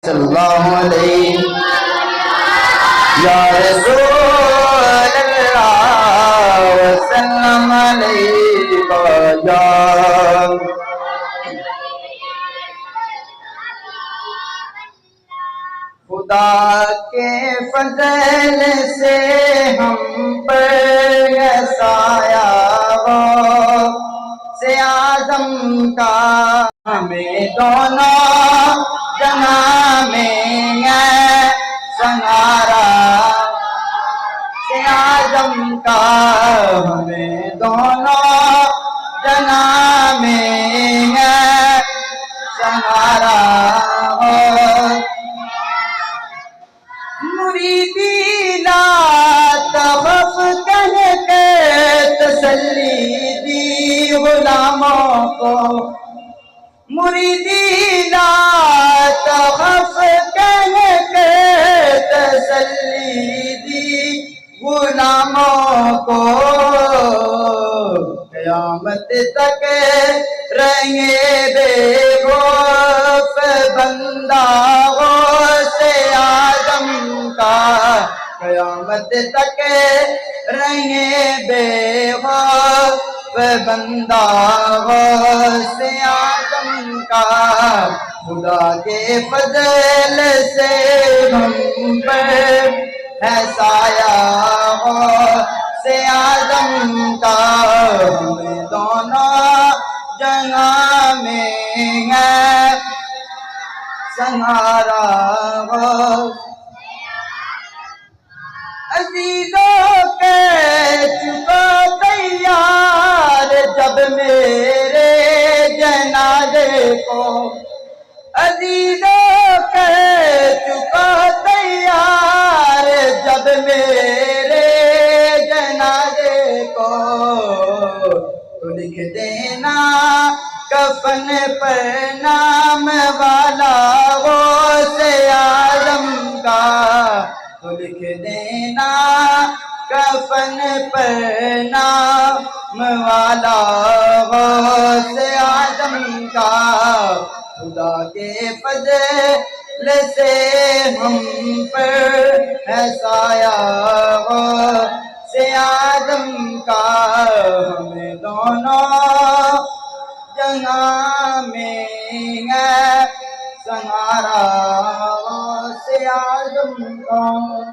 صلی اللہ علیہ یا رسول اللہ وسلم علیہ یا خدا کے فضل سے ہم پر سایہ سے اعظم کا ہمیں دونوں جہاں میں سنارا سے اعظم کا ہمیں دونوں جہاں میں سنارا مریدی لا تخف کہہ کے تسلی دی غلاموں کو مریدی لا تخف کہہ کے تسلی دی غلاموں کو قیامت تک رہیں بے خوف بندہ قیامت تک رہیں بے خوف بندہ غوث اعظم کا خدا کے فضل سے ہم پر ہے سایہ غوث اعظم کا ہمیں دونوں جہاں میں ہے سہارا عزیزوں کے چکا تیار جب میرے جنازے کو عزیزوں کے چکا تیار جب میرے جنازے کو تو لکھ دینا کفن پر نام والا غوث اعظم کا تو لکھ دینا کفن پر نام والا غوث اعظم کا خدا کے فضل سے ہم پر ہے سایہ غوث اعظم کا ہمیں دونوں جہاں میں ہے سہارا غوث اعظم کا